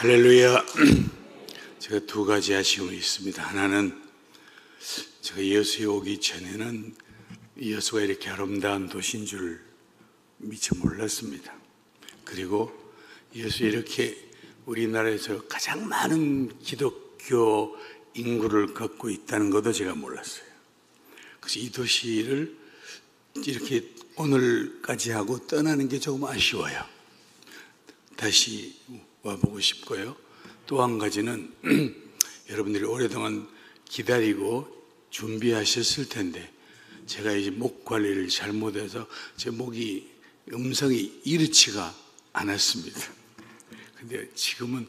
할렐루야. 제가 두 가지 아쉬움이 있습니다. 하나는 제가 여수에 오기 전에는 여수가 이렇게 아름다운 도시인 줄 미처 몰랐습니다. 그리고 여수에 이렇게 우리나라에서 가장 많은 기독교 인구를 갖고 있다는 것도 제가 몰랐어요. 그래서 이 도시를 이렇게 오늘까지 하고 떠나는 게 조금 아쉬워요. 다시 와보고 싶고요. 또 한 가지는 여러분들이 오랫동안 기다리고 준비하셨을 텐데 제가 이제 목 관리를 잘못해서 제 목이 음성이 이렇지가 않았습니다. 근데 지금은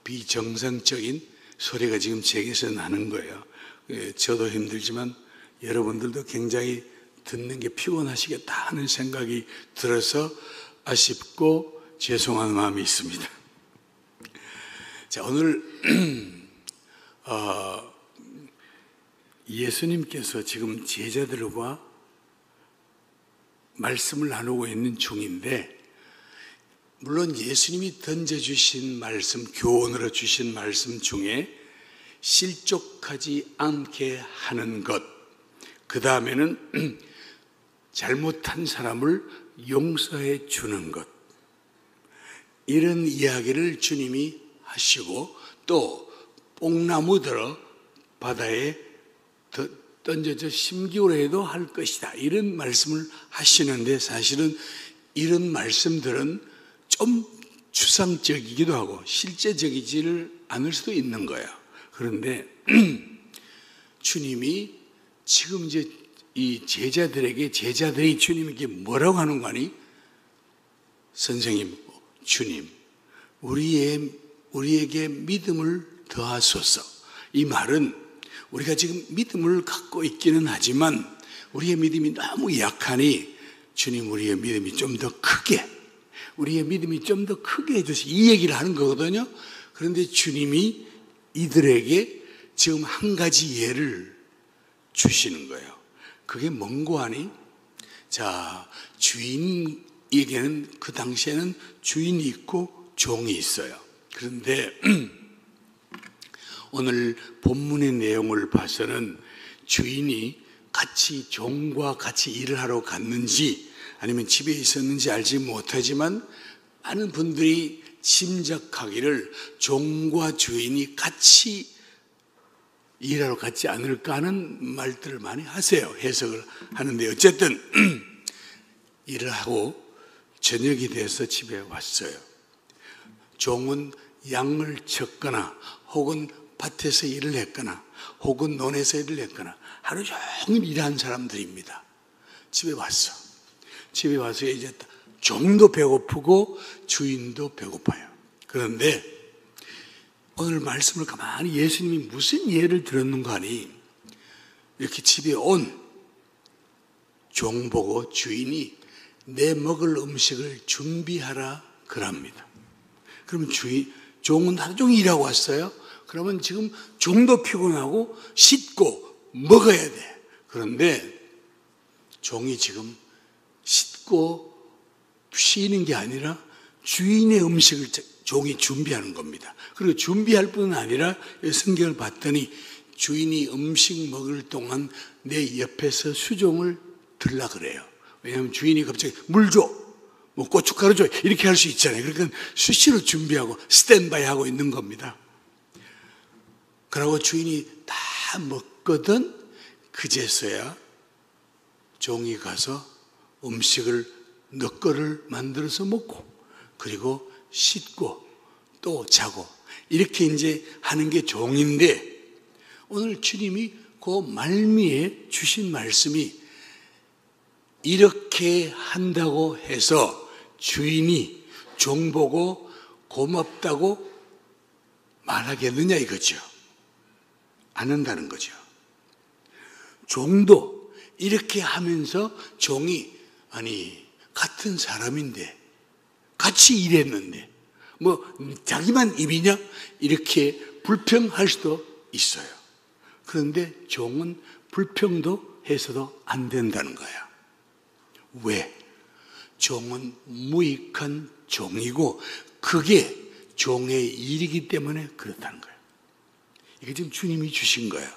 비정상적인 소리가 지금 제게서 나는 거예요. 저도 힘들지만 여러분들도 굉장히 듣는 게 피곤하시겠다 하는 생각이 들어서 아쉽고 죄송한 마음이 있습니다. 자, 오늘 예수님께서 지금 제자들과 말씀을 나누고 있는 중인데, 물론 예수님이 던져주신 말씀, 교훈으로 주신 말씀 중에 실족하지 않게 하는 것, 그 다음에는 잘못한 사람을 용서해 주는 것, 이런 이야기를 주님이 하시고 또 뽕나무 들어 바다에 던져져 심기로 해도 할 것이다, 이런 말씀을 하시는데, 사실은 이런 말씀들은 좀 추상적이기도 하고 실제적이지를 않을 수도 있는 거예요. 그런데 주님이 지금 이제 이 제자들이 주님에게 뭐라고 하는 거 아니? 선생님, 주님, 우리에게 믿음을 더하소서. 이 말은 우리가 지금 믿음을 갖고 있기는 하지만 우리의 믿음이 너무 약하니 주님, 우리의 믿음이 좀 더 크게, 우리의 믿음이 좀 더 크게 해주세요, 이 얘기를 하는 거거든요. 그런데 주님이 이들에게 지금 한 가지 예를 주시는 거예요. 그게 뭔고 하니? 자, 주인에게는 그 당시에는 주인이 있고 종이 있어요. 그런데 오늘 본문의 내용을 봐서는 주인이 같이 종과 같이 일을 하러 갔는지 아니면 집에 있었는지 알지 못하지만 많은 분들이 짐작하기를 종과 주인이 같이 일하러 갔지 않을까 하는 말들을 많이 하세요. 해석을 하는데, 어쨌든 일을 하고 저녁이 돼서 집에 왔어요. 종은 양을 쳤거나 혹은 밭에서 일을 했거나 혹은 논에서 일을 했거나 하루 종일 일한 사람들입니다. 집에 왔어. 집에 와서 이제 종도 배고프고 주인도 배고파요. 그런데 오늘 말씀을 가만히 예수님이 무슨 예를 들었는가 하니, 이렇게 집에 온 종 보고 주인이 내 먹을 음식을 준비하라 그럽니다. 그러면 종은 하루 종일 일하고 왔어요. 그러면 지금 종도 피곤하고 씻고 먹어야 돼. 그런데 종이 지금 씻고 쉬는 게 아니라 주인의 음식을 종이 준비하는 겁니다. 그리고 준비할 뿐은 아니라 성경을 봤더니 주인이 음식 먹을 동안 내 옆에서 수종을 들라 그래요. 왜냐하면 주인이 갑자기 물 줘, 뭐 고춧가루 줘, 이렇게 할 수 있잖아요. 그러니까 수시로 준비하고 스탠바이 하고 있는 겁니다. 그러고 주인이 다 먹거든 그제서야 종이 가서 음식을 너 거를 만들어서 먹고 그리고 씻고 또 자고, 이렇게 이제 하는 게 종인데, 오늘 주님이 그 말미에 주신 말씀이 이렇게 한다고 해서 주인이 종 보고 고맙다고 말하겠느냐 이거죠. 안 한다는 거죠. 종도 이렇게 하면서 종이, 아니 같은 사람인데 같이 일했는데 뭐 자기만 입이냐, 이렇게 불평할 수도 있어요. 그런데 종은 불평도 해서도 안 된다는 거야. 왜? 종은 무익한 종이고 그게 종의 일이기 때문에 그렇다는 거예요. 이게 지금 주님이 주신 거예요.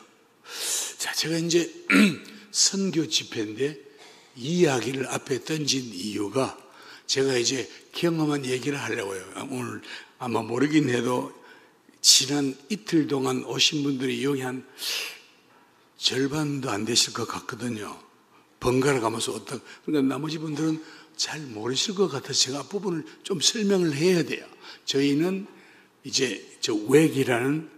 자, 제가 이제 선교 집회인데 이 이야기를 앞에 던진 이유가 제가 이제 경험한 얘기를 하려고요. 오늘 아마 모르긴 해도 지난 이틀 동안 오신 분들이 여기 한 절반도 안 되실 것 같거든요. 번갈아 가면서 그러니까 나머지 분들은 잘 모르실 것 같아서 제가 앞부분을 좀 설명을 해야 돼요. 저희는 이제 저 웩이라는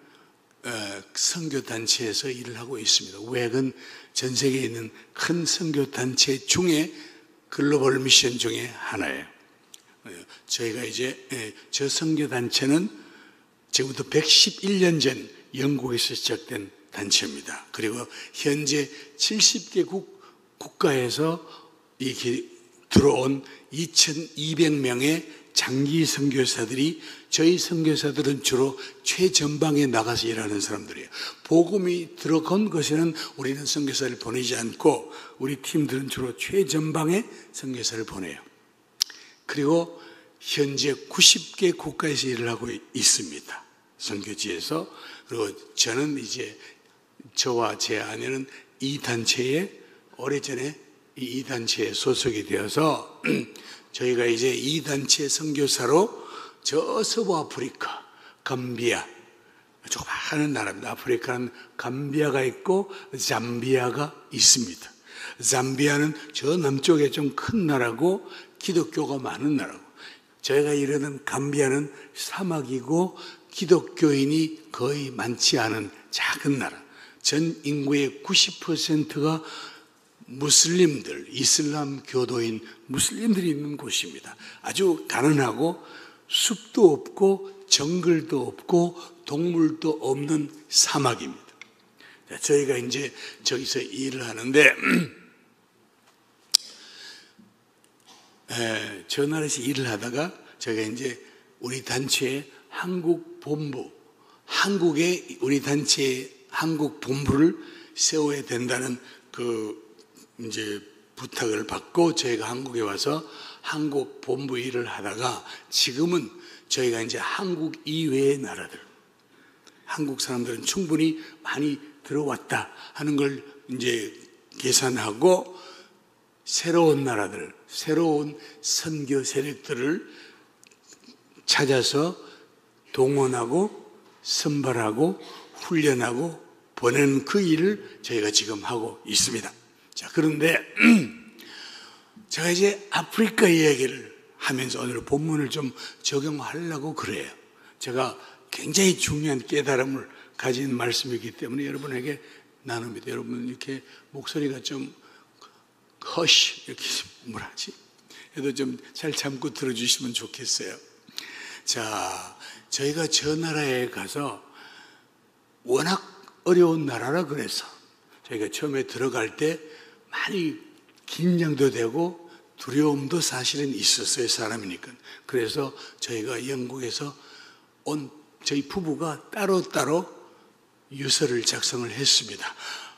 선교단체에서 일을 하고 있습니다. 웩은 전 세계에 있는 큰 선교단체 중에 글로벌 미션 중에 하나예요. 저희가 이제 저 선교단체는 지금부터 111년 전 영국에서 시작된 단체입니다. 그리고 현재 70개국 국가에서 이렇게 들어온 2,200명의 장기 선교사들이 저희 선교사들은 주로 최전방에 나가서 일하는 사람들이에요. 복음이 들어간 것에는 우리는 선교사를 보내지 않고 우리 팀들은 주로 최전방에 선교사를 보내요. 그리고 현재 90개 국가에서 일을 하고 있습니다. 선교지에서. 그리고 저는 이제 저와 제 아내는 이 단체에 오래전에 이 단체에 소속이 되어서 저희가 이제 이 단체 선교사로 저 서부 아프리카, 감비아, 조그마한 나라입니다. 아프리카는 감비아가 있고 잠비아가 있습니다. 잠비아는 저 남쪽에 좀 큰 나라고 기독교가 많은 나라고, 저희가 이르는 감비아는 사막이고 기독교인이 거의 많지 않은 작은 나라. 전 인구의 90%가 무슬림들, 이슬람 교도인 무슬림들이 있는 곳입니다. 아주 가난하고 숲도 없고 정글도 없고 동물도 없는 사막입니다. 저희가 이제 저기서 일을 하는데 저 나라에서 일을 하다가 저희가 이제 우리 단체의 한국 본부, 한국에 우리 단체의 한국 본부를 세워야 된다는 이제 부탁을 받고 저희가 한국에 와서 한국 본부 일을 하다가 지금은 저희가 이제 한국 이외의 나라들, 한국 사람들은 충분히 많이 들어왔다 하는 걸 이제 계산하고 새로운 나라들, 새로운 선교 세력들을 찾아서 동원하고 선발하고 훈련하고 보내는 그 일을 저희가 지금 하고 있습니다. 자, 그런데 제가 이제 아프리카 이야기를 하면서 오늘 본문을 좀 적용하려고 그래요. 제가 굉장히 중요한 깨달음을 가진 말씀이기 때문에 여러분에게 나눕니다. 여러분 이렇게 목소리가 좀 허쉬 이렇게 뭐라지? 그래도 좀 잘 참고 들어주시면 좋겠어요. 자, 저희가 저 나라에 가서 워낙 어려운 나라라 그래서 저희가 처음에 들어갈 때 많이 긴장도 되고 두려움도 사실은 있었어요. 사람이니까. 그래서 저희가 영국에서 온 저희 부부가 따로따로 유서를 작성을 했습니다.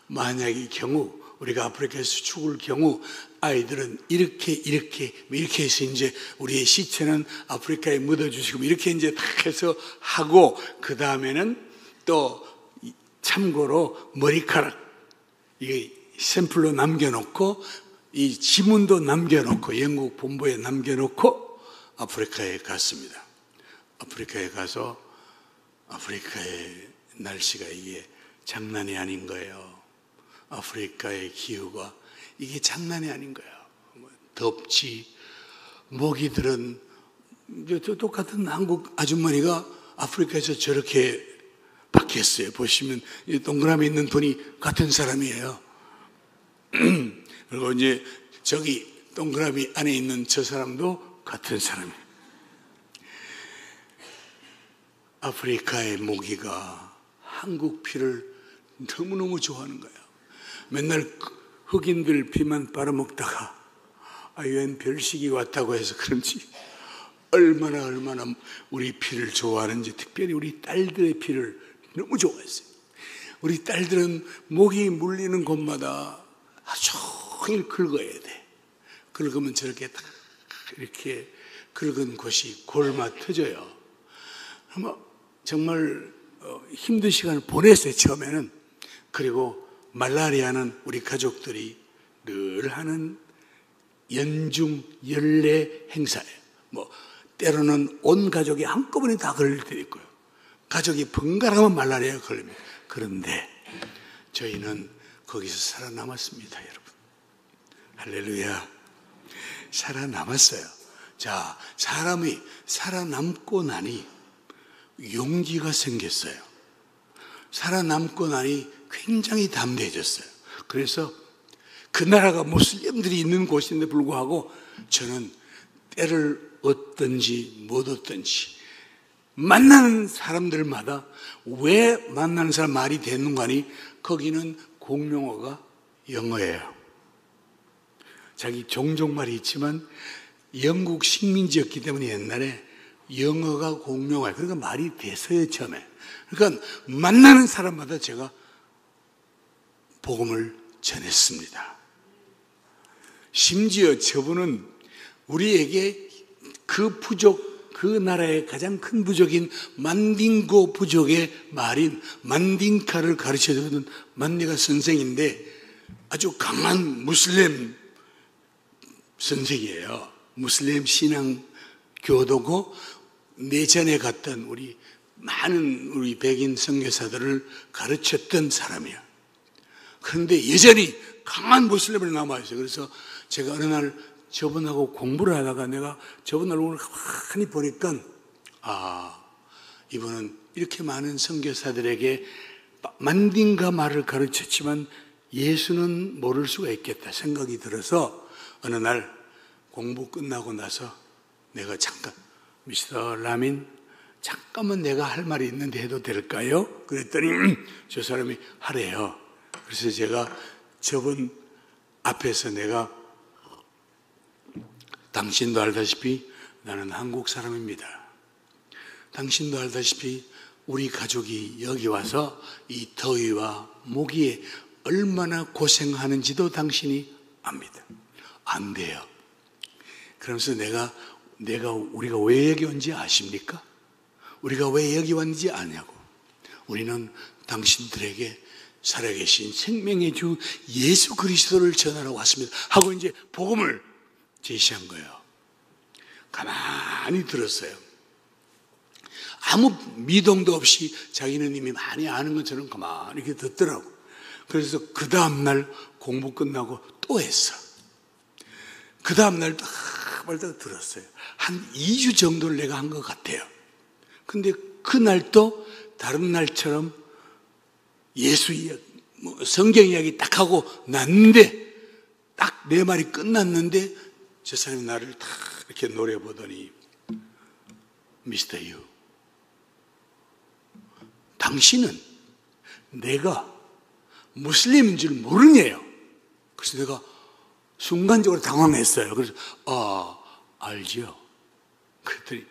만약의 경우 우리가 아프리카에서 죽을 경우 아이들은 이렇게 해서 이제 우리의 시체는 아프리카에 묻어주시고 이렇게 이제 딱 해서 하고, 그 다음에는 또 참고로 머리카락 이게 샘플로 남겨놓고 이 지문도 남겨놓고 영국 본부에 남겨놓고 아프리카에 갔습니다. 아프리카에 가서 아프리카의 날씨가 이게 장난이 아닌 거예요. 아프리카의 기후가 이게 장난이 아닌 거예요. 덥지. 모기들은 똑같은 한국 아주머니가 아프리카에서 저렇게 바뀌었어요. 보시면 동그라미 있는 분이 같은 사람이에요. 그리고 이제 저기 동그라미 안에 있는 저 사람도 같은 사람이에요. 아프리카의 모기가 한국 피를 너무너무 좋아하는 거예요. 맨날 흑인들 피만 빨아먹다가 웬 별식이 왔다고 해서 그런지 얼마나 우리 피를 좋아하는지, 특별히 우리 딸들의 피를 너무 좋아했어요. 우리 딸들은 모기 물리는 곳마다 하루 종일 긁어야 돼. 긁으면 저렇게 딱 이렇게 긁은 곳이 골마 터져요. 아마 정말 힘든 시간을 보냈어요, 처음에는. 그리고 말라리아는 우리 가족들이 늘 하는 연중 연례 행사예요. 때로는 온 가족이 한꺼번에 다 걸릴 때도 있고요. 가족이 번갈아가면 말라리아가 걸립니다. 그런데 저희는 거기서 살아남았습니다, 여러분. 할렐루야. 살아남았어요. 자, 사람이 살아남고 나니 용기가 생겼어요. 살아남고 나니 굉장히 담대해졌어요. 그래서 그 나라가 무슬림들이 있는 곳인데 불구하고 저는 때를 얻든지 못 얻든지 만나는 사람들마다 왜 만나는 사람 말이 되는가 하니 거기는 공용어가 영어예요. 자기 종족말이 있지만 영국 식민지였기 때문에 옛날에 영어가 공용어예요. 그러니까 말이 됐어요, 처음에. 그러니까 만나는 사람마다 제가 복음을 전했습니다. 심지어 저분은 우리에게 그 부족, 그 나라의 가장 큰 부족인 만딩고 부족의 말인 만딩카를 가르쳐주는 만디가 선생인데 아주 강한 무슬림 선생이에요. 무슬림 신앙 교도고 내전에 갔던 많은 우리 백인 선교사들을 가르쳤던 사람이야. 그런데 여전히 강한 무슬림으로 남아있어요. 그래서 제가 어느 날 저분하고 공부를 하다가 내가 저분 얼굴을 가만히 보니까 이분은 이렇게 많은 선교사들에게 만딩가 말을 가르쳤지만 예수는 모를 수가 있겠다 생각이 들어서 어느 날 공부 끝나고 나서 내가 잠깐 미스터 라민 잠깐만 내가 할 말이 있는데 해도 될까요? 그랬더니 저 사람이 하래요. 그래서 제가 저분 앞에서 내가 당신도 알다시피 나는 한국 사람입니다. 당신도 알다시피 우리 가족이 여기 와서 이 더위와 모기에 얼마나 고생하는지도 당신이 압니다. 안 돼요. 그러면서 우리가 왜 여기 온지 아십니까? 우리가 왜 여기 왔는지 아냐고. 우리는 당신들에게 살아계신 생명의 주 예수 그리스도를 전하러 왔습니다. 하고 이제 복음을 제시한 거예요. 가만히 들었어요. 아무 미동도 없이 자기는 이미 많이 아는 것처럼 가만히 이렇게 듣더라고. 그래서 그 다음날 공부 끝나고 또 했어. 그 다음날 딱 말다가 들었어요. 한 2주 정도를 내가 한 것 같아요. 근데 그날도 다른 날처럼 예수 이야기, 성경 이야기 딱 하고 났는데 딱 내 말이 끝났는데 저 사람이 나를 딱 이렇게 노려보더니 미스터 유, 당신은 내가 무슬림인 줄 모르냐요. 그래서 내가 순간적으로 당황했어요. 그래서 알죠. 그랬더니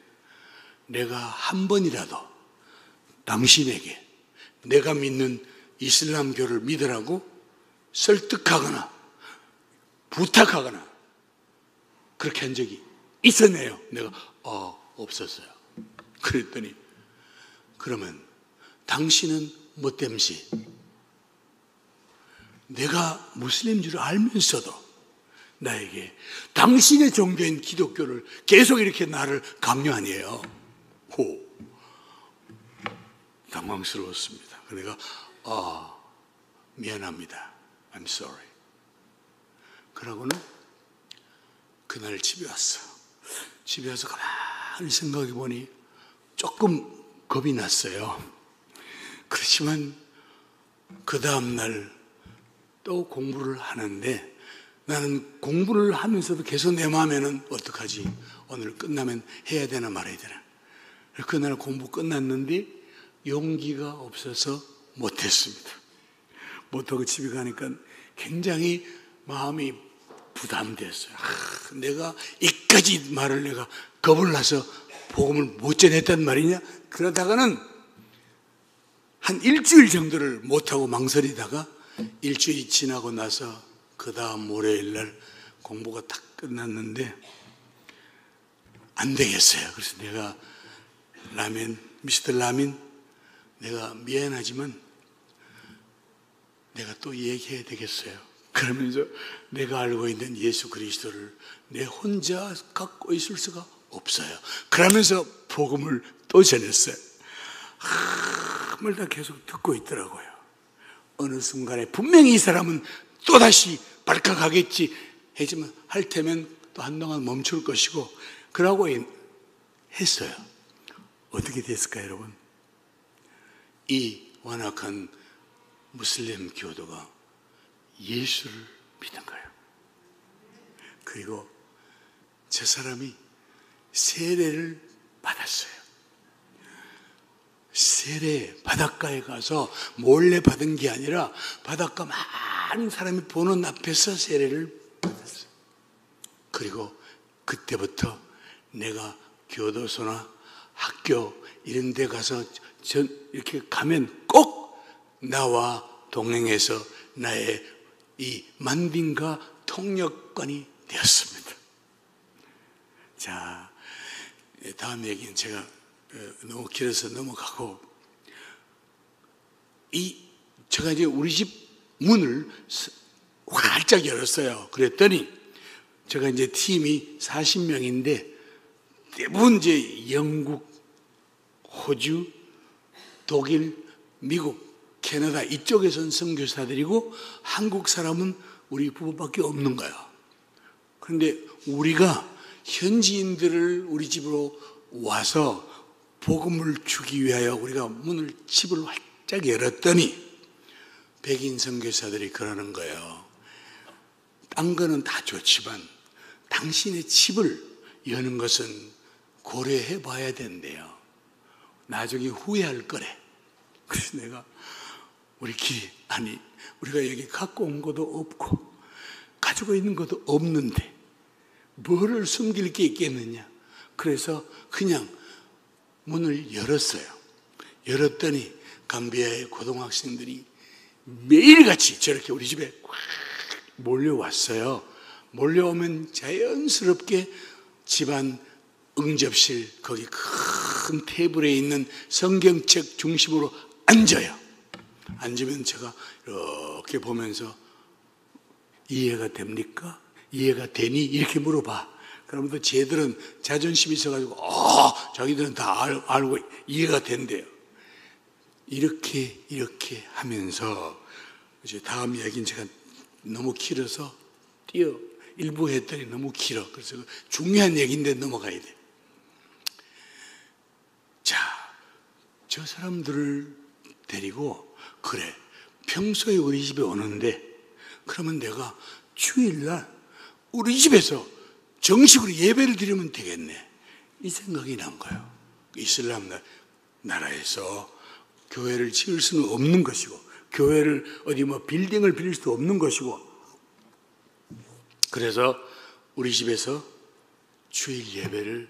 내가 한 번이라도 당신에게 내가 믿는 이슬람교를 믿으라고 설득하거나 부탁하거나 그렇게 한 적이 있었네요. 내가 없었어요. 그랬더니 그러면 당신은 뭐 땜시 내가 무슬림인 줄 알면서도 나에게 당신의 종교인 기독교를 계속 이렇게 나를 강요하네요. 당황스러웠습니다. 내가 미안합니다. I'm sorry. 그러고는 그날 집에 왔어. 집에 와서 가만히 생각해 보니 조금 겁이 났어요. 그렇지만 그 다음날 또 공부를 하는데 나는 공부를 하면서도 계속 내 마음에는 어떡하지? 오늘 끝나면 해야 되나 말아야 되나? 그날 공부 끝났는데 용기가 없어서 못했습니다. 못하고 집에 가니까 굉장히 마음이 부담됐어요. 내가 이까지 말을 내가 겁을 나서 복음을 못 전했단 말이냐? 그러다가는 한 일주일 정도를 못하고 망설이다가 일주일이 지나고 나서 그 다음 월요일 날 공부가 딱 끝났는데 안 되겠어요. 그래서 내가 미스터 라민, 내가 미안하지만 내가 또 얘기해야 되겠어요. 그러면서 내가 알고 있는 예수 그리스도를 내 혼자 갖고 있을 수가 없어요. 그러면서 복음을 또 전했어요. 말다 계속 듣고 있더라고요. 어느 순간에 분명히 이 사람은 또다시 발칵하겠지 하지만 할 테면 또 한동안 멈출 것이고 그러고 했어요. 어떻게 됐을까요, 여러분? 이 완악한 무슬림 교도가 예수를 믿은 거예요. 그리고 저 사람이 세례를 받았어요. 세례 바닷가에 가서 몰래 받은 게 아니라 바닷가 많은 사람이 보는 앞에서 세례를 받았어요. 그리고 그때부터 내가 교도소나 학교 이런 데 가서 이렇게 가면 꼭 나와 동행해서 나의 이 만딩과 통역관이 되었습니다. 자, 다음 얘기는 제가 너무 길어서 넘어가고, 제가 이제 우리 집 문을 활짝 열었어요. 그랬더니 제가 이제 팀이 40명인데 대부분 이제 영국, 호주, 독일, 미국, 캐나다 이쪽에선 선교사들이고 한국 사람은 우리 부부밖에 없는 거야. 그런데 우리가 현지인들을 우리 집으로 와서 복음을 주기 위하여 우리가 집을 활짝 열었더니 백인 선교사들이 그러는 거예요. 딴 거는 다 좋지만 당신의 집을 여는 것은 고려해 봐야 된대요. 나중에 후회할 거래. 그래서 내가 우리가 여기 갖고 온 것도 없고 가지고 있는 것도 없는데 뭐를 숨길 게 있겠느냐. 그래서 그냥 문을 열었어요. 열었더니 감비아의 고등학생들이 매일같이 저렇게 우리 집에 꽉 몰려왔어요. 몰려오면 자연스럽게 집안 응접실 거기 큰 테이블에 있는 성경책 중심으로 앉아요. 앉으면 제가 이렇게 보면서 이해가 됩니까? 이해가 되니? 이렇게 물어봐. 그러면 또 쟤들은 자존심이 있어가지고 자기들은 다 알고 이해가 된대요. 이렇게 하면서 이제 다음 이야기는 제가 너무 길어서 일부 했더니 너무 길어. 그래서 중요한 얘기인데 넘어가야 돼. 자, 저 사람들을 데리고 그래 평소에 우리 집에 오는데 그러면 내가 주일날 우리 집에서 정식으로 예배를 드리면 되겠네. 이 생각이 난 거예요. 이슬람 나라에서 교회를 지을 수는 없는 것이고 교회를 어디 빌딩을 빌릴 수도 없는 것이고 그래서 우리 집에서 주일 예배를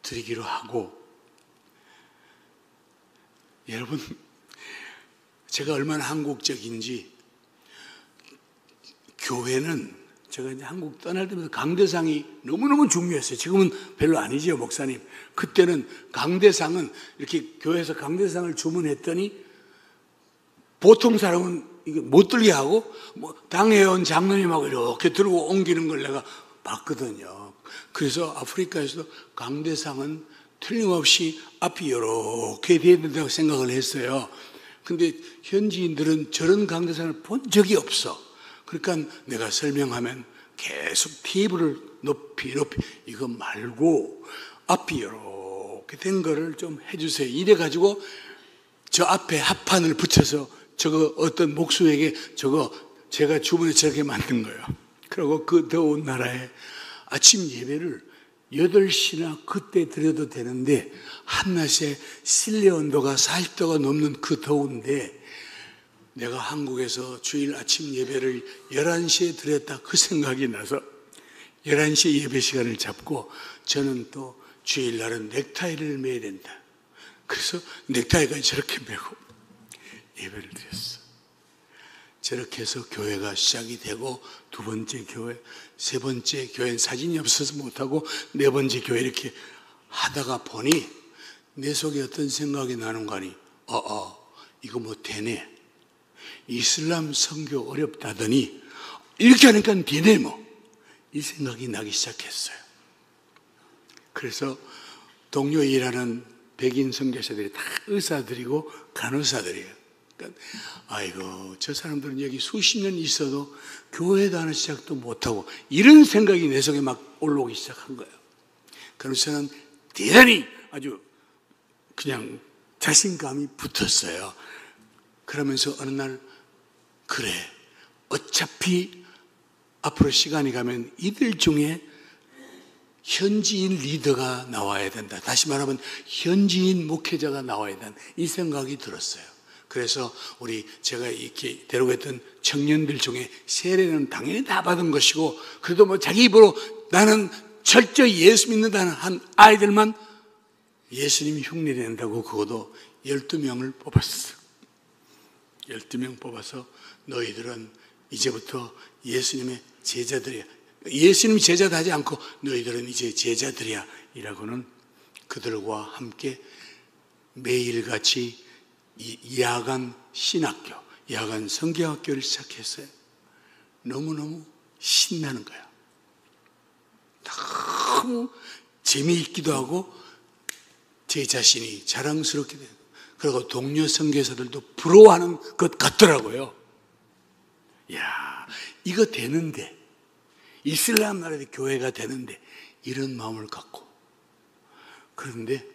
드리기로 하고 여러분 제가 얼마나 한국적인지 교회는 제가 이제 한국 떠날 때부터 강대상이 너무너무 중요했어요. 지금은 별로 아니죠, 목사님. 그때는 강대상은 이렇게 교회에서 강대상을 주문했더니 보통 사람은 이게 못 들게 하고 당회원 장로님하고 이렇게 들고 옮기는 걸 내가 봤거든요. 그래서 아프리카에서도 강대상은 틀림없이 앞이 이렇게 돼야 된다고 생각을 했어요. 근데 현지인들은 저런 강대상을 본 적이 없어. 그러니까 내가 설명하면 계속 테이블을 높이 이거 말고 앞이 이렇게 된 거를 좀 해주세요. 이래가지고 저 앞에 합판을 붙여서 저거 어떤 목수에게 저거 제가 주문에 저렇게 만든 거예요. 그리고 그 더운 나라에 아침 예배를 8시나 그때 드려도 되는데 한낮에 실내 온도가 40도가 넘는 그 더운데 내가 한국에서 주일 아침 예배를 11시에 드렸다 그 생각이 나서 11시에 예배 시간을 잡고 저는 또 주일날은 넥타이를 매야 된다. 그래서 넥타이가 저렇게 매고 예배를 드렸어. 저렇게 해서 교회가 시작이 되고 두 번째 교회, 세 번째 교회는 사진이 없어서 못하고 네 번째 교회 이렇게 하다가 보니 내 속에 어떤 생각이 나는 거 아니? 이거 뭐 되네. 이슬람 선교 어렵다더니 이렇게 하니까 되네 뭐. 이 생각이 나기 시작했어요. 그래서 동료 일하는 백인 선교사들이 다 의사들이고 간호사들이에요. 그러니까 아이고 저 사람들은 여기 수십 년 있어도 교회도 하는 시작도 못하고 이런 생각이 내 속에 막 올라오기 시작한 거예요. 그래서 저는 대단히 아주 그냥 자신감이 붙었어요. 그러면서 어느 날 그래 어차피 앞으로 시간이 가면 이들 중에 현지인 리더가 나와야 된다. 다시 말하면 현지인 목회자가 나와야 된다. 이 생각이 들었어요. 그래서 제가 이렇게 데리고 있던 청년들 중에 세례는 당연히 다 받은 것이고 그래도 뭐 자기 입으로 나는 철저히 예수 믿는다는 한 아이들만 예수님 흉내 낸다고 그것도 12명을 뽑았어. 12명 뽑아서 너희들은 이제부터 예수님의 제자들이야. 예수님 제자도 하지 않고 너희들은 이제 제자들이야 이라고는 그들과 함께 매일같이 야간 신학교, 야간 성경학교를 시작했어요. 너무너무 신나는 거야. 너무 재미있기도 하고 제 자신이 자랑스럽게 돼요. 그리고 동료 선교사들도 부러워하는 것 같더라고요. 이야, 이거 되는데, 이슬람 나라의 교회가 되는데 이런 마음을 갖고. 그런데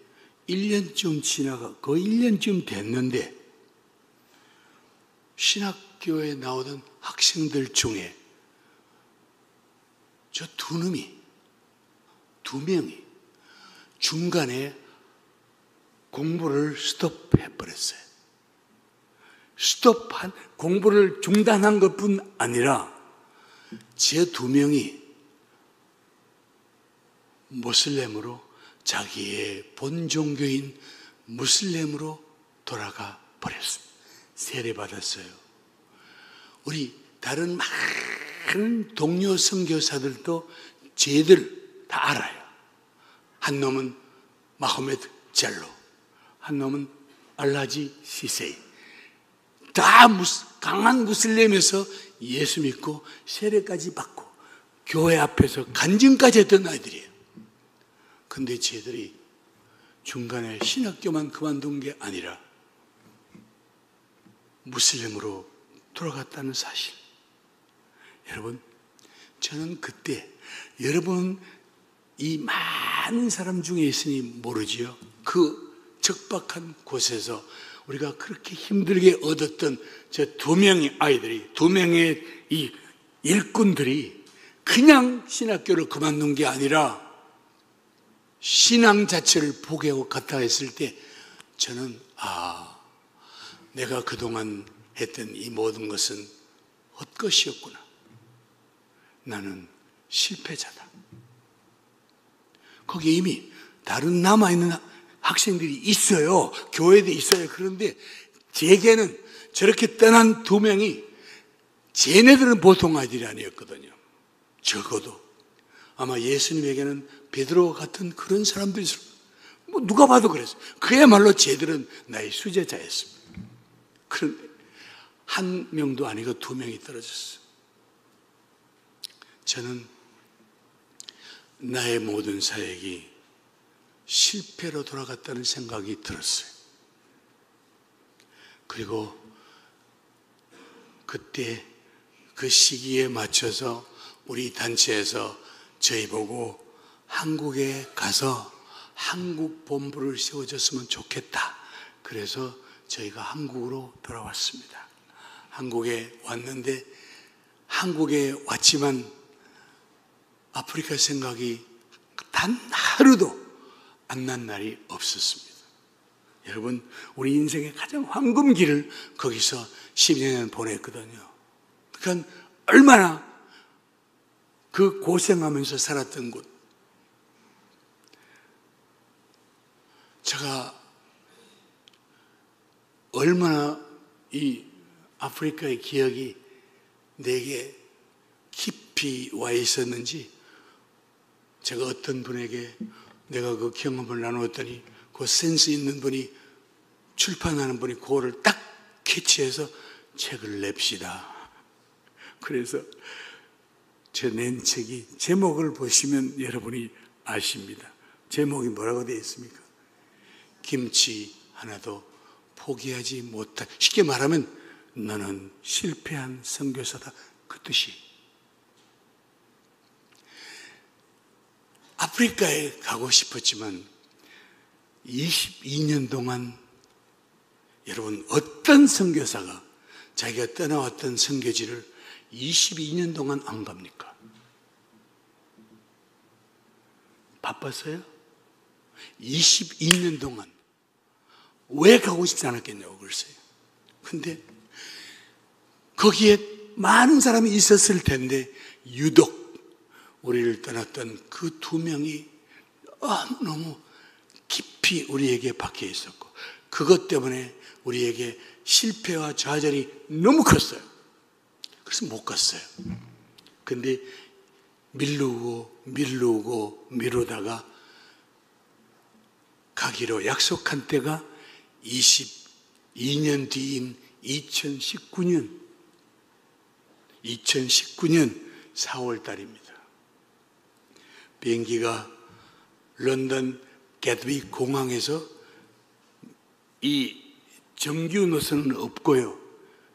1년쯤 지나가 거의 1년쯤 됐는데 신학교에 나오던 학생들 중에 저 두 명이 중간에 공부를 스톱해버렸어요. 공부를 중단한 것뿐 아니라 제 두 명이 모슬렘으로 자기의 본 종교인 무슬림으로 돌아가 버렸습니다. 세례받았어요. 우리 다른 많은 동료 선교사들도 쟤들 다 알아요. 한 놈은 마호메드 젤로, 한 놈은 알라지 시세이. 다 강한 무슬림에서 예수 믿고 세례까지 받고 교회 앞에서 간증까지 했던 아이들이에요. 근데 쟤들이 중간에 신학교만 그만둔 게 아니라 무슬림으로 돌아갔다는 사실. 여러분, 저는 그때 여러분 이 많은 사람 중에 있으니 모르지요. 그 적박한 곳에서 우리가 그렇게 힘들게 얻었던 저 두 명의 아이들이, 두 명의 이 일꾼들이 그냥 신학교를 그만둔 게 아니라 신앙 자체를 포기하고 갔다 했을 때 저는 내가 그동안 했던 이 모든 것은 헛것이었구나. 나는 실패자다. 거기 이미 다른 남아있는 학생들이 있어요. 교회도 있어요. 그런데 제게는 저렇게 떠난 두 명이 쟤네들은 보통 아이들이 아니었거든요. 적어도 아마 예수님에게는 베드로 같은 그런 사람들이 있어요. 뭐 누가 봐도 그랬어요. 그야말로 쟤들은 나의 수제자였습니다. 그런데 한 명도 아니고 두 명이 떨어졌어요. 저는 나의 모든 사역이 실패로 돌아갔다는 생각이 들었어요. 그리고 그때 그 시기에 맞춰서 우리 단체에서 저희 보고 한국에 가서 한국 본부를 세워줬으면 좋겠다. 그래서 저희가 한국으로 돌아왔습니다. 한국에 왔는데 한국에 왔지만 아프리카 생각이 단 하루도 안 난 날이 없었습니다. 여러분, 우리 인생의 가장 황금기를 거기서 12년 보냈거든요. 그러니까 얼마나 그 고생하면서 살았던 곳. 제가 얼마나 이 아프리카의 기억이 내게 깊이 와 있었는지 제가 어떤 분에게 내가 그 경험을 나누었더니 그 센스 있는 분이, 출판하는 분이 그거를 딱 캐치해서 책을 냅시다. 그래서 저 낸 책이, 제목을 보시면 여러분이 아십니다. 제목이 뭐라고 되어 있습니까? 김치 하나도 포기하지 못한, 쉽게 말하면 너는 실패한 선교사다, 그 뜻이. 아프리카에 가고 싶었지만 22년 동안, 여러분, 어떤 선교사가 자기가 떠나왔던 선교지를 22년 동안 안 갑니까? 바빴어요? 22년 동안 왜 가고 싶지 않았겠냐고 글쎄요. 근데 거기에 많은 사람이 있었을 텐데 유독 우리를 떠났던 그 두 명이 너무 깊이 우리에게 박혀 있었고, 그것 때문에 우리에게 실패와 좌절이 너무 컸어요. 그래서 못 갔어요. 근데 미루다가 가기로 약속한 때가 22년 뒤인 2019년 4월 달입니다. 비행기가 런던 겟윅 공항에서, 이 정규 노선은 없고요,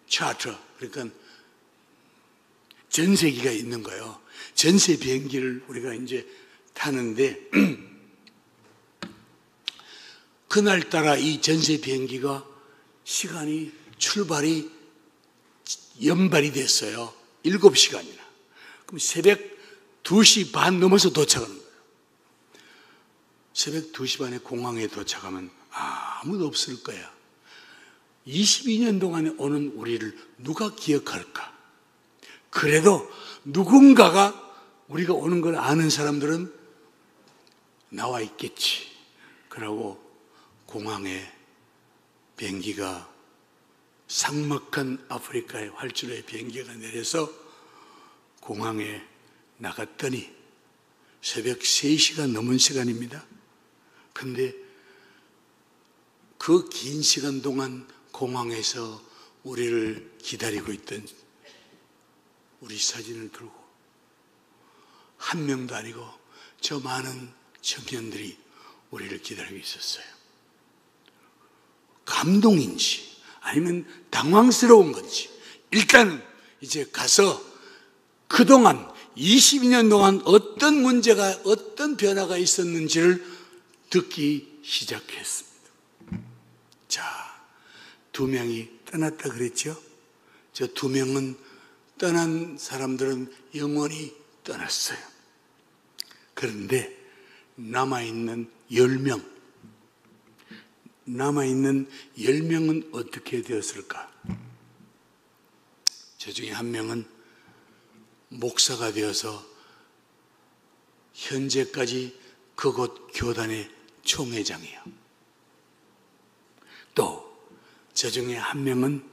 차트, 그러니까 전세기가 있는 거예요. 전세 비행기를 우리가 이제 타는데, 그날따라 이 전세 비행기가 시간이, 출발이 연발이 됐어요. 7시간이나. 그럼 새벽 2시 반 넘어서 도착하는 거예요. 새벽 2시 반에 공항에 도착하면 아무도 없을 거야. 22년 동안에 오는 우리를 누가 기억할까? 그래도 누군가가, 우리가 오는 걸 아는 사람들은 나와 있겠지. 그러고 공항에 비행기가, 삭막한 아프리카의 활주로의 비행기가 내려서 공항에 나갔더니 새벽 3시가 넘은 시간입니다. 근데 그 긴 시간 동안 공항에서 우리를 기다리고 있던 우리 사진을 들고, 한 명도 아니고 저 많은 청년들이 우리를 기다리고 있었어요. 감동인지 아니면 당황스러운 건지, 일단 이제 가서 그동안 22년 동안 어떤 문제가, 어떤 변화가 있었는지를 듣기 시작했습니다. 자, 2명이 떠났다 그랬죠? 저 2명은, 떠난 사람들은 영원히 떠났어요. 그런데 남아있는 10명은 어떻게 되었을까? 저 중에 한 명은 목사가 되어서 현재까지 그곳 교단의 총회장이에요. 또 저 중에 한 명은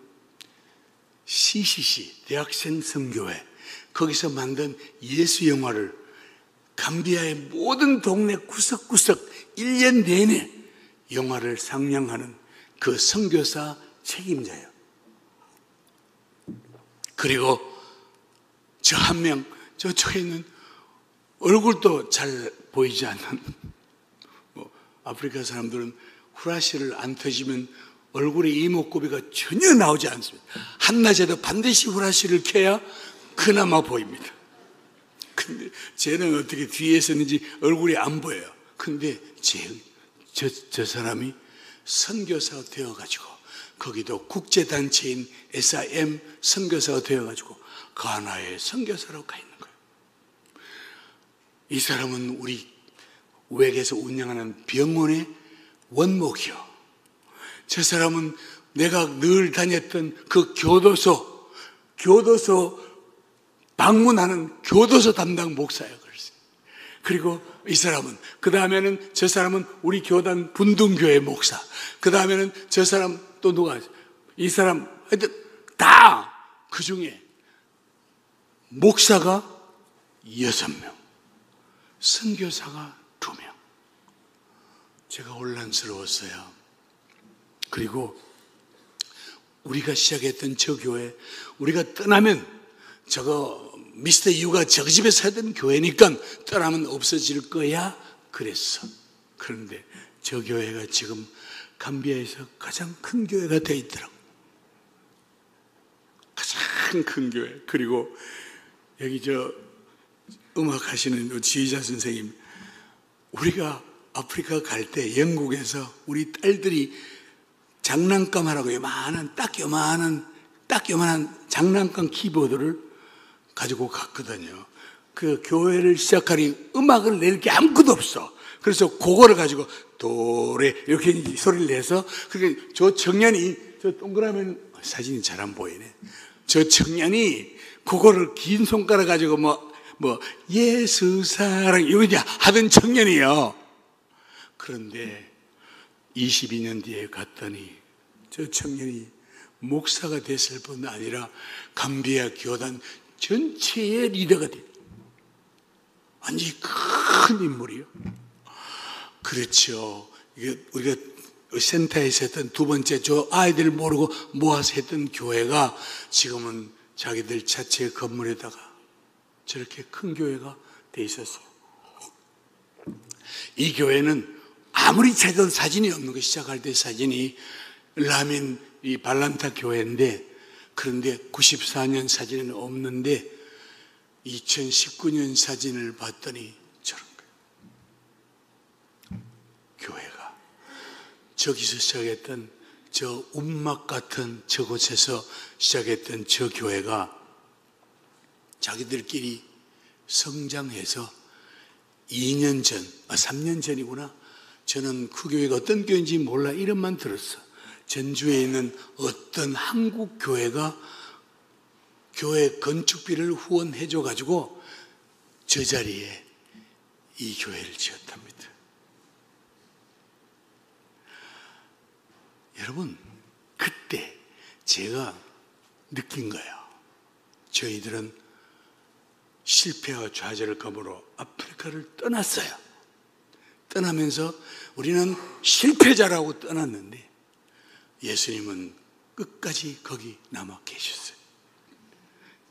CCC, 대학생 선교회, 거기서 만든 예수 영화를 감비아의 모든 동네 구석구석 1년 내내 영화를 상영하는 그 선교사 책임자예요. 그리고 저 한 명, 저쪽에 있는 얼굴도 잘 보이지 않는, 아프리카 사람들은 후라시를 안 터지면 얼굴에 이목구비가 전혀 나오지 않습니다. 한낮에도 반드시 후라시를 켜야 그나마 보입니다. 근데 쟤는 어떻게 뒤에서 있는지 얼굴이 안 보여요. 근데 저 사람이 선교사가 되어가지고, 거기도 국제단체인 SIM 선교사가 되어가지고 가나에 선교사로 가 있는 거예요. 이 사람은 우리 외국에서 운영하는 병원의 원목이요. 저 사람은 내가 늘 다녔던 그 교도소 방문하는 교도소 담당 목사예요. 그리고 이 사람은, 그 다음에는 저 사람은 우리 교단 분등교회 목사, 그 다음에는 저 사람 또 누가, 이 사람, 하여튼 다 그 중에 목사가 6명, 선교사가 2명. 제가 혼란스러웠어요. 그리고 우리가 시작했던 저 교회, 우리가 떠나면 저거 미스터 유가 저기 집에서 하던 교회니까 떠나면 없어질 거야 그랬어. 그런데 저 교회가 지금 감비아에서 가장 큰 교회가 돼 있더라고. 가장 큰 교회. 그리고 여기 저 음악 하시는 지휘자 선생님, 우리가 아프리카 갈 때 영국에서 우리 딸들이 장난감 하라고 딱 요만한 장난감 키보드를 가지고 갔거든요. 그 교회를 시작하니 음악을 낼 게 아무것도 없어. 그래서 그거를 가지고 도레 이렇게 소리를 내서, 그게 저 청년이, 저 동그라미 사진이 잘 안 보이네. 저 청년이 그거를 긴 손가락 가지고 예수 사랑 이거 하던 청년이에요. 그런데 22년 뒤에 갔더니 저 청년이 목사가 됐을 뿐 아니라 감비아 교단 전체의 리더가 돼. 완전히 큰 인물이요. 그렇죠. 우리가 센터에서 했던 두 번째, 저 아이들 모르고 모아서 했던 교회가 지금은 자기들 자체 건물에다가 저렇게 큰 교회가 돼 있었어요. 이 교회는 아무리 찾아도 사진이 없는 거, 시작할 때 사진이 라민 이 발란타 교회인데, 그런데 94년 사진은 없는데 2019년 사진을 봤더니 저런 거예요. 교회가 저기서 시작했던 저 움막 같은 저곳에서 시작했던 저 교회가 자기들끼리 성장해서 2년 전, 3년 전이구나. 저는 그 교회가 어떤 교회인지 몰라. 이름만 들었어. 전주에 있는 어떤 한국 교회가 교회 건축비를 후원해줘 가지고 저 자리에 이 교회를 지었답니다. 여러분, 그때 제가 느낀 거예요. 저희들은 실패와 좌절을 감으로 아프리카를 떠났어요. 떠나면서 우리는 실패자라고 떠났는데 예수님은 끝까지 거기 남아 계셨어요.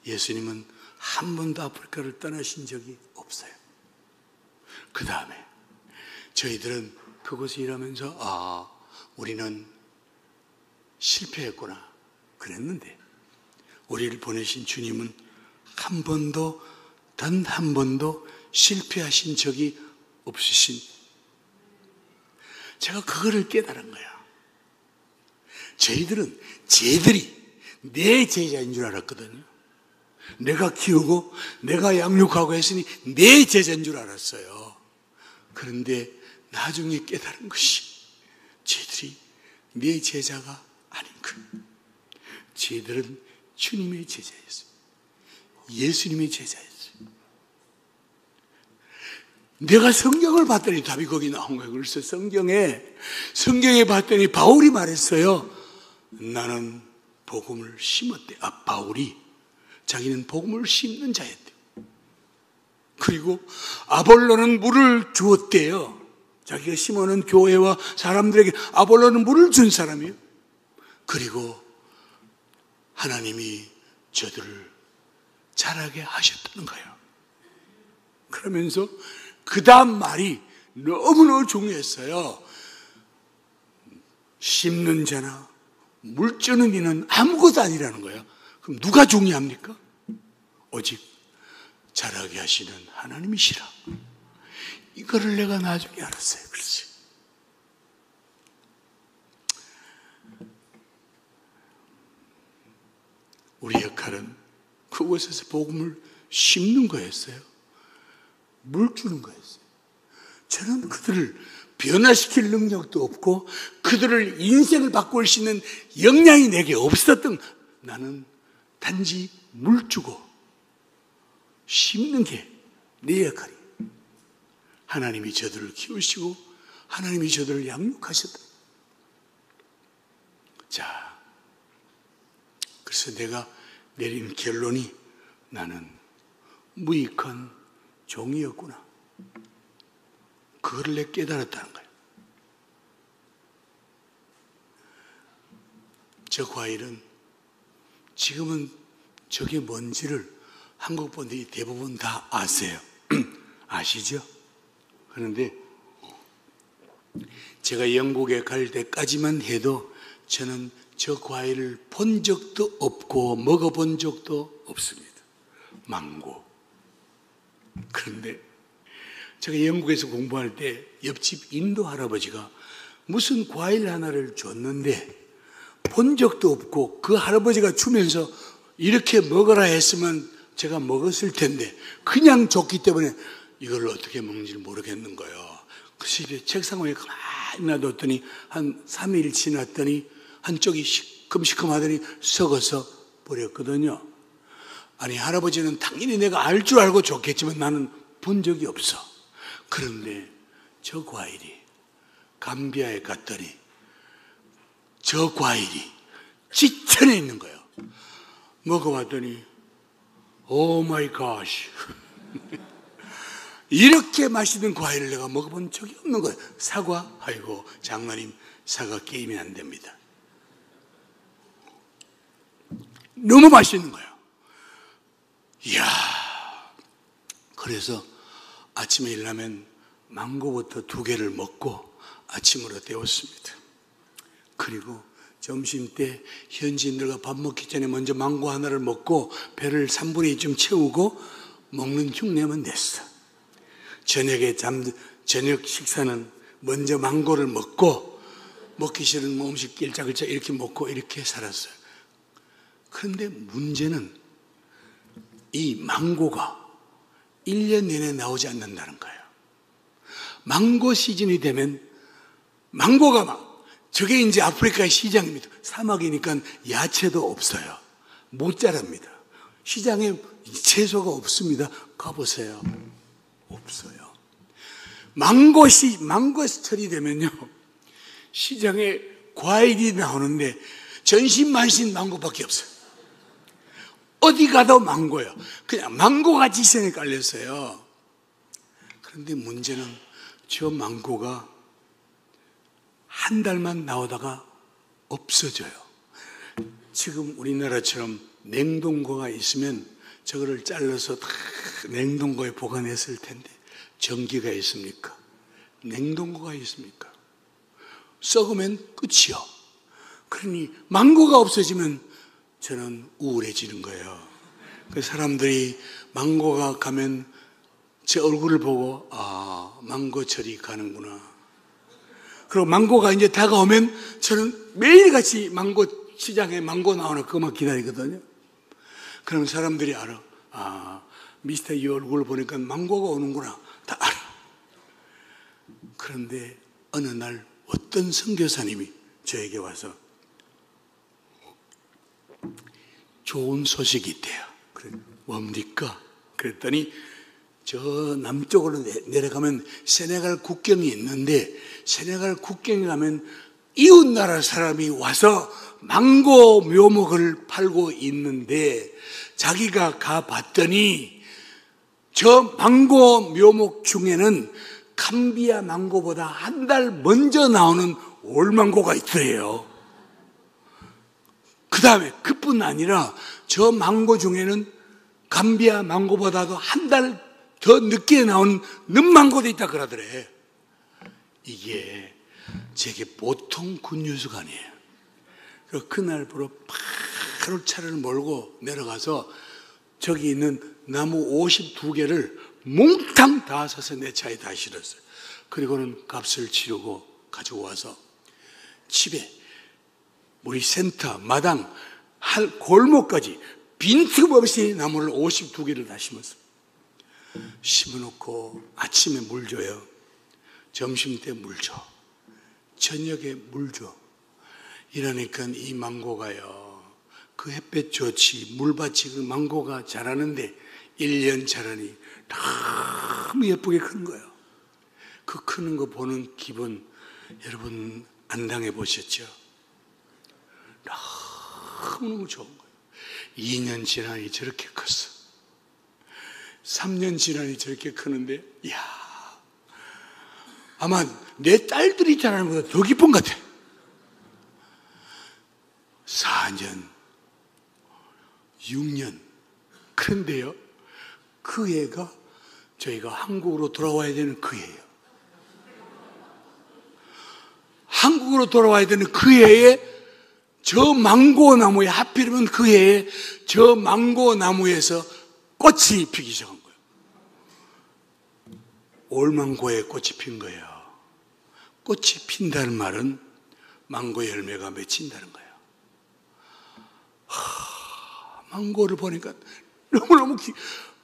예수님은 한 번도 아프리카를 떠나신 적이 없어요. 그 다음에 저희들은 그곳에 일하면서 우리는 실패했구나 그랬는데, 우리를 보내신 주님은 한 번도, 단 한 번도 실패하신 적이 없으신, 제가 그거를 깨달은 거야. 저희들은 쟤들이 내 제자인 줄 알았거든요. 내가 키우고 내가 양육하고 했으니 내 제자인 줄 알았어요. 그런데 나중에 깨달은 것이 쟤들이 내 제자가 아닌 것. 쟤들은 주님의 제자였어요. 예수님의 제자였어요. 내가 성경을 봤더니 답이 거기 나온 거예요. 그래서 성경에 봤더니 바울이 말했어요. 나는 복음을 심었대. 바울이 자기는 복음을 심는 자였대. 그리고 아볼로는 물을 주었대요. 자기가 심어놓은 교회와 사람들에게 아볼로는 물을 준 사람이에요. 그리고 하나님이 저들을 자라게 하셨다는 거예요. 그러면서 그 다음 말이 너무너무 중요했어요. 심는 자나 물 주는 이는 아무것도 아니라는 거예요. 그럼 누가 중요합니까? 오직 자라게 하시는 하나님이시라. 이거를 내가 나중에 알았어요. 그렇지. 우리 역할은 그곳에서 복음을 심는 거였어요. 물 주는 거였어요. 저는 그들을 변화시킬 능력도 없고 그들을 인생을 바꿀 수 있는 역량이 내게 없었던, 나는 단지 물 주고 심는 게 내 역할이에요. 하나님이 저들을 키우시고 하나님이 저들을 양육하셨다. 자, 그래서 내가 내린 결론이 나는 무익한 종이었구나. 그걸 내 깨달았다는 거예요. 저 과일은 지금은 저게 뭔지를 한국 분들이 대부분 다 아세요. 아시죠? 그런데 제가 영국에 갈 때까지만 해도 저는 저 과일을 본 적도 없고 먹어본 적도 없습니다. 망고. 그런데 제가 영국에서 공부할 때 옆집 인도 할아버지가 무슨 과일 하나를 줬는데 본 적도 없고 그 할아버지가 주면서 이렇게 먹어라 했으면 제가 먹었을 텐데 그냥 줬기 때문에 이걸 어떻게 먹는지 모르겠는 거예요. 그래서 집에 책상 위에 가만히 놔뒀더니 한 3일 지났더니 한쪽이 시큼시큼하더니 썩어서 버렸거든요. 아니, 할아버지는 당연히 내가 알 줄 알고 줬겠지만 나는 본 적이 없어. 그런데 저 과일이 감비아에 갔더니 저 과일이 지천에 있는 거예요. 먹어봤더니 오 마이 갓 이렇게 맛있는 과일을 내가 먹어본 적이 없는 거예요. 사과? 아이고 장로님, 사과 게임이 안 됩니다. 너무 맛있는 거예요. 이야, 그래서 아침에 일어나면 망고부터 2개를 먹고 아침으로 때웠습니다. 그리고 점심 때 현지인들과 밥 먹기 전에 먼저 망고 하나를 먹고 배를 3분의 2쯤 채우고 먹는 흉내만 냈어. 저녁 식사는 먼저 망고를 먹고 먹기 싫은 음식 길짝길짝 이렇게 먹고 이렇게 살았어요. 그런데 문제는 이 망고가 1년 내내 나오지 않는다는 거예요. 망고 시즌이 되면 망고가 저게 이제 아프리카의 시장입니다. 사막이니까 야채도 없어요. 못 자랍니다. 시장에 채소가 없습니다. 가보세요. 없어요. 망고철이 되면요, 시장에 과일이 나오는데 전신만신 망고밖에 없어요. 어디 가도 망고예요. 그냥 망고가 지천에 깔렸어요. 그런데 문제는 저 망고가 한 달만 나오다가 없어져요. 지금 우리나라처럼 냉동고가 있으면 저거를 잘라서 다 냉동고에 보관했을 텐데 전기가 있습니까? 냉동고가 있습니까? 썩으면 끝이요. 그러니 망고가 없어지면 저는 우울해지는 거예요. 그 사람들이 망고가 가면 제 얼굴을 보고 아, 망고철이 가는구나. 그리고 망고가 이제 다가오면 저는 매일같이 망고 시장에 망고 나오나 그것만 기다리거든요. 그럼 사람들이 알아. 아, 미스터 이 얼굴을 보니까 망고가 오는구나. 다 알아. 그런데 어느 날 어떤 선교사님이 저에게 와서 좋은 소식이 있대요. 그래, 뭡니까? 그랬더니 저 남쪽으로 내려가면 세네갈 국경이 있는데 세네갈 국경에 가면 이웃나라 사람이 와서 망고 묘목을 팔고 있는데 자기가 가봤더니 저 망고 묘목 중에는 감비아 망고보다 한 달 먼저 나오는 올망고가 있더래요. 그 다음에 그뿐 아니라 저 망고 중에는 감비아 망고보다도 한 달 더 늦게 나온 늦망고도 있다 그러더래. 이게 제게 보통 굿뉴스가 아니에요. 그날부로 바로 차를 몰고 내려가서 저기 있는 나무 52개를 몽탕 다 사서 내 차에 다 실었어요. 그리고는 값을 치르고 가지고 와서 집에 우리 센터, 마당, 골목까지 빈틈없이 나무를 52개를 다 심었어요. 심어놓고 아침에 물 줘요. 점심때 물 줘. 저녁에 물 줘. 이러니까 이 망고가요, 그 햇볕 좋지 물밭이 그 망고가 자라는데 1년 자라니 너무 예쁘게 크는 거예요. 그 크는 거 보는 기분 여러분 안 당해보셨죠? 너무너무 좋은 거예요. 2년 지나니 저렇게 컸어. 3년 지나니 저렇게 크는데 이야, 아마 내 딸들이 자라는 것보다 더 기쁜 것 같아. 4년, 6년. 그런데요, 그 해가 저희가 한국으로 돌아와야 되는 그 해예요. 한국으로 돌아와야 되는 그 해에 저 망고 나무에, 하필이면 그 해에 저 망고 나무에서 꽃이 피기 시작한 거예요. 올망고에 꽃이 핀 거예요. 꽃이 핀다는 말은 망고 열매가 맺힌다는 거예요. 망고를 보니까 너무너무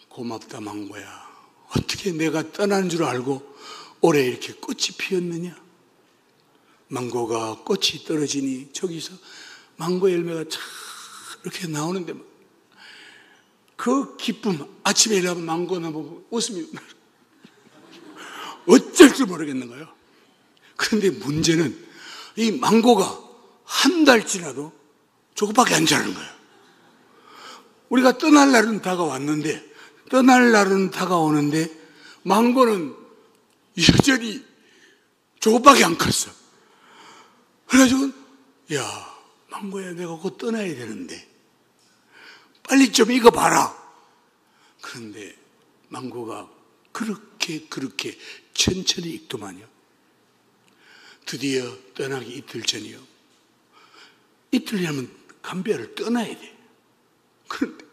고맙다 망고야. 어떻게 내가 떠나는 줄 알고 올해 이렇게 꽃이 피었느냐. 망고가 꽃이 떨어지니 저기서 망고 열매가 참 이렇게 나오는데 그 기쁨, 아침에 일어나면 망고 나보고 웃음이 어쩔 줄 모르겠는 거예요. 그런데 문제는 이 망고가 한 달 지나도 저것밖에 안 자라는 거예요. 우리가 떠날 날은 다가왔는데, 떠날 날은 다가오는데 망고는 여전히 저것밖에 안 컸어. 그래가지고 야, 망고야, 내가 곧 떠나야 되는데 빨리 좀 익어봐라. 그런데 망고가 그렇게 천천히 익더만요. 드디어 떠나기 이틀 전이요. 이틀이면 감별을 떠나야 돼. 그런데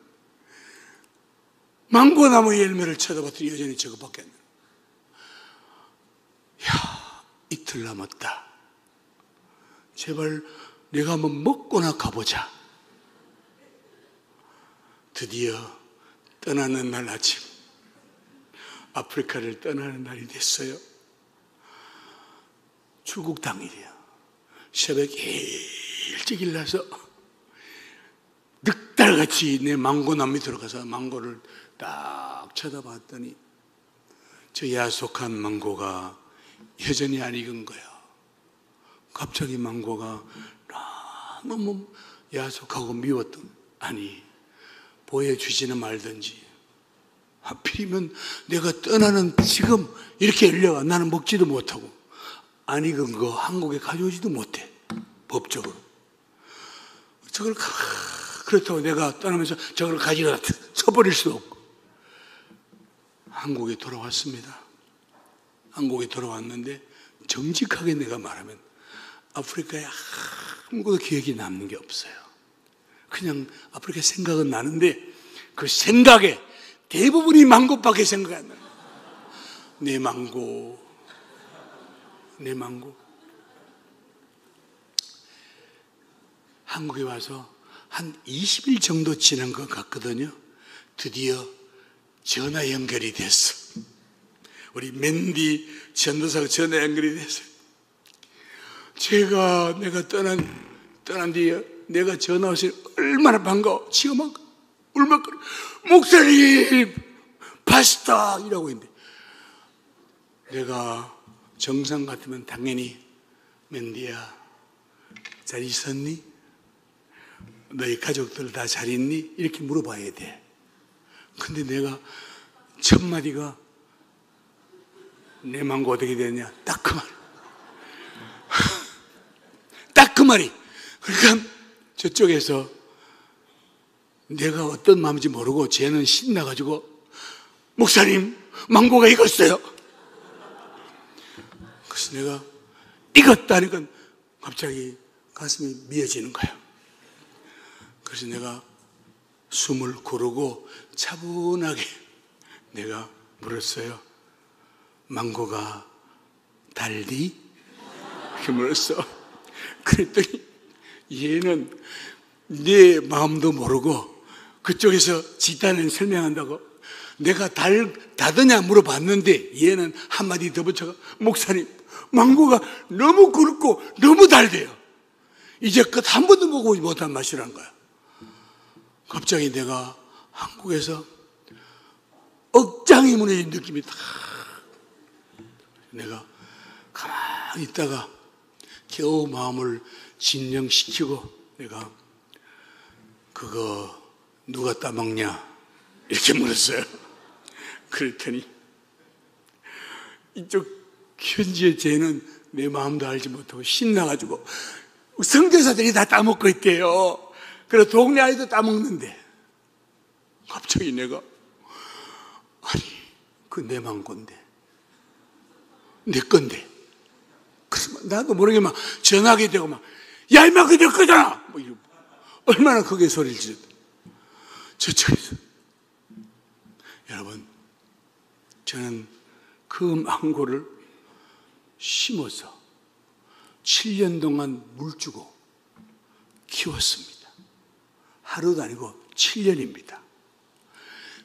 망고나무 열매를 쳐다봤더니 여전히 저거밖에 안 돼. 야, 이틀 남았다. 제발 내가 한번 먹고나 가보자. 드디어 떠나는 날 아침, 아프리카를 떠나는 날이 됐어요. 출국 당일이야. 새벽에 일찍 일어나서 늑달같이 내 망고나무에 들어가서 망고를 딱 쳐다봤더니 저 야속한 망고가 여전히 안 익은 거야. 갑자기 망고가 너무 야속하고 미웠던, 아니 보여주지는 말든지 하필이면 내가 떠나는 지금 이렇게 열려가 나는 먹지도 못하고 안 익은 거 한국에 가져오지도 못해, 법적으로. 저걸 그렇다고 내가 떠나면서 저걸 가지고 쳐버릴 수도 없고. 한국에 돌아왔습니다. 한국에 돌아왔는데 정직하게 내가 말하면 아프리카에 아무것도 기억이 남는 게 없어요. 그냥 아프리카 생각은 나는데 그 생각에 대부분이 망고밖에 생각이 안 나요. 내 망고. 한국에 와서 한 20일 정도 지난 것 같거든요. 드디어 전화 연결이 됐어. 우리 맨디 전도사가 전화 연결이 됐어요. 내가 떠난 뒤에 내가 전화 오시니 얼마나 반가워. 지금 막 울먹거려. 목사님, 파스타! 이라고 했는데 내가 정상 같으면 당연히 맨디야, 잘 있었니? 너희 가족들 다 잘 있니? 이렇게 물어봐야 돼. 근데 내가 첫 마디가 내 망고 어떻게 됐냐? 딱 그 말. 딱 그 말이. 그러니까 저쪽에서 내가 어떤 마음인지 모르고 쟤는 신나가지고 목사님, 망고가 익었어요. 그래서 내가 익었다니까 갑자기 가슴이 미어지는 거야. 그래서 내가 숨을 고르고 차분하게 내가 물었어요. 망고가 달디? 이렇게 물었어. 그랬더니 얘는 내 마음도 모르고 그쪽에서 집단을 설명한다고 내가 다드냐 물어봤는데 얘는 한마디 더 붙여가 목사님, 망고가 너무 굵고 너무 달대요. 이제껏 한 번도 먹어보지 못한 맛이라는 거야. 갑자기 내가 한국에서 억장이 무너진 느낌이 딱. 내가 가만히 있다가 겨우 마음을 진정시키고 내가 그거 누가 따먹냐 이렇게 물었어요. 그랬더니 이쪽 현지의 쟤는 내 마음도 알지 못하고 신나가지고 선교사들이 다 따먹고 있대요. 그래 동네 아이도 따먹는데 갑자기 내가 아니 그 내 망고인데 내 건데 그래서 나도 모르게 막 전화하게 되고 막 야 임마 그게 내 거잖아 뭐 이러고 얼마나 크게 소리를 지르다 저쪽에서 여러분 저는 그 망고를 심어서 7년 동안 물 주고 키웠습니다. 하루도 아니고 7년입니다.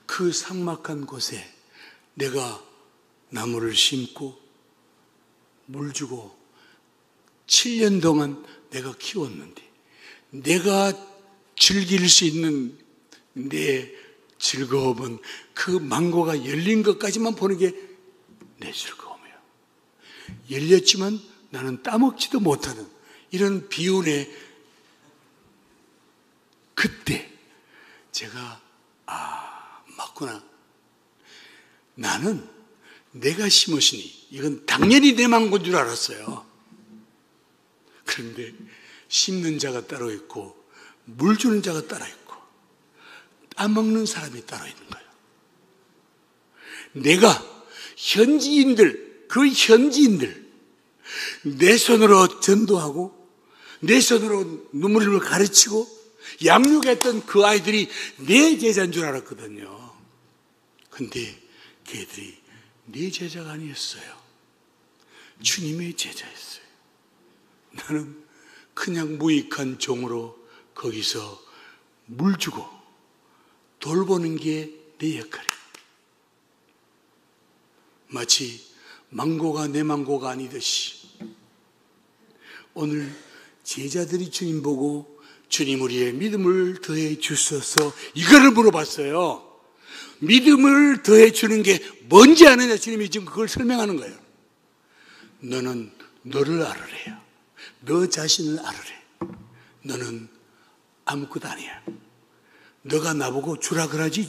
그 삭막한 곳에 내가 나무를 심고 물 주고 7년 동안 내가 키웠는데 내가 즐길 수 있는 내 즐거움은 그 망고가 열린 것까지만 보는 게 내 즐거움이에요. 열렸지만 나는 따먹지도 못하는 이런 비운에 그때 제가 맞구나. 나는 내가 심으시니 이건 당연히 내 망고인 줄 알았어요. 그런데 심는 자가 따로 있고 물 주는 자가 따로 있고 따먹는 사람이 따로 있는 거예요. 내가 현지인들 내 손으로 전도하고 내 손으로 눈물을 가르치고 양육했던 그 아이들이 내 제자인 줄 알았거든요. 근데 걔들이 내 제자가 아니었어요. 주님의 제자였어요. 나는 그냥 무익한 종으로 거기서 물 주고 돌보는 게 내 역할이에요. 마치 망고가 내 망고가 아니듯이 오늘 제자들이 주님 보고 주님 우리의 믿음을 더해 주소서 이거를 물어봤어요. 믿음을 더해 주는 게 뭔지 아느냐 주님이 지금 그걸 설명하는 거예요. 너는 너를 알으래요. 너 자신을 알으래. 너는 아무것도 아니야. 너가 나보고 주라 그러지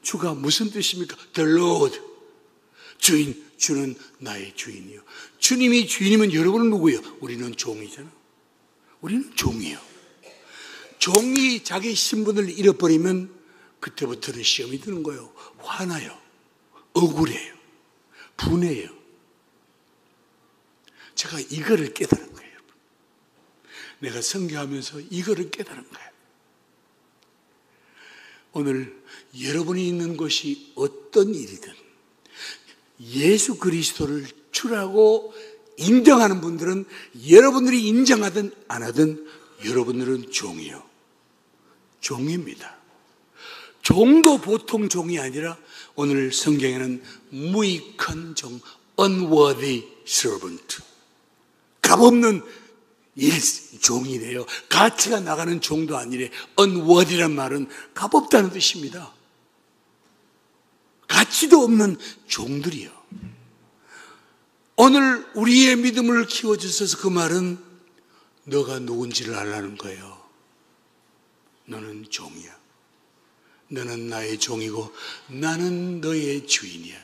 주가 무슨 뜻입니까? The Lord. 주는 나의 주인이요. 주님이 주인이면 여러분은 누구예요? 우리는 종이잖아. 우리는 종이에요. 종이 자기 신분을 잃어버리면 그때부터는 시험이 드는 거예요. 화나요. 억울해요. 분해요. 제가 이거를 깨달은 거예요. 내가 선교하면서 이거를 깨달은 거예요. 오늘 여러분이 있는 곳이 어떤 일이든 예수 그리스도를 주라고 인정하는 분들은 여러분들이 인정하든 안 하든 여러분들은 종이요. 종입니다. 종도 보통 종이 아니라 오늘 성경에는 무익한 종, unworthy servant. 값없는 종이래요. 가치가 나가는 종도 아니래. unworthy란 말은 값없다는 뜻입니다. 가치도 없는 종들이요. 오늘 우리의 믿음을 키워주셔서 그 말은 너가 누군지를 알라는 거예요. 너는 종이야. 너는 나의 종이고 나는 너의 주인이야.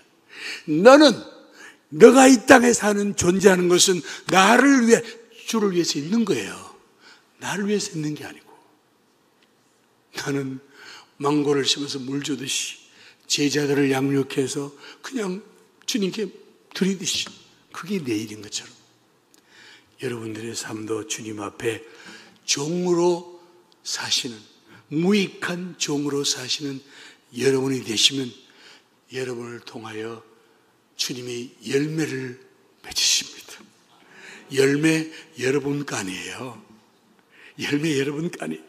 너가 이 땅에 사는 존재하는 것은 나를 위해, 주를 위해서 있는 거예요. 나를 위해서 있는 게 아니고 나는 망고를 심어서 물 주듯이 제자들을 양육해서 그냥 주님께 드리듯이 그게 내 일인 것처럼 여러분들의 삶도 주님 앞에 종으로 사시는, 무익한 종으로 사시는 여러분이 되시면 여러분을 통하여 주님이 열매를 맺으십니다. 열매 여러분 거 아니에요. 열매 여러분 거 아니에요.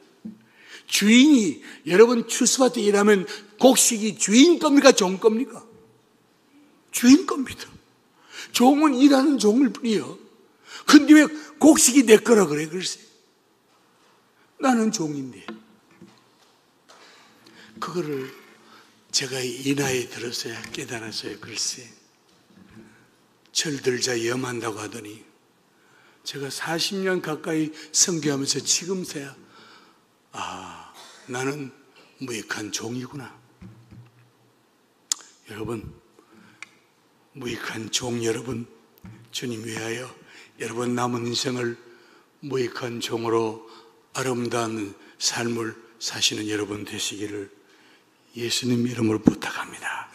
주인이, 여러분 추수밭에 일하면 곡식이 주인 겁니까? 종 겁니까? 주인 겁니다. 종은 일하는 종일 뿐이요. 근데 왜 곡식이 내 거라 그래? 글쎄. 나는 종인데. 그거를 제가 이 나이에 들었어야 깨달았어요. 글쎄. 철들자 염한다고 하더니 제가 40년 가까이 선교하면서 지금서야 나는 무익한 종이구나. 여러분, 무익한 종 여러분, 주님 위하여 여러분 남은 인생을 무익한 종으로 아름다운 삶을 사시는 여러분 되시기를 예수님 이름으로 부탁합니다.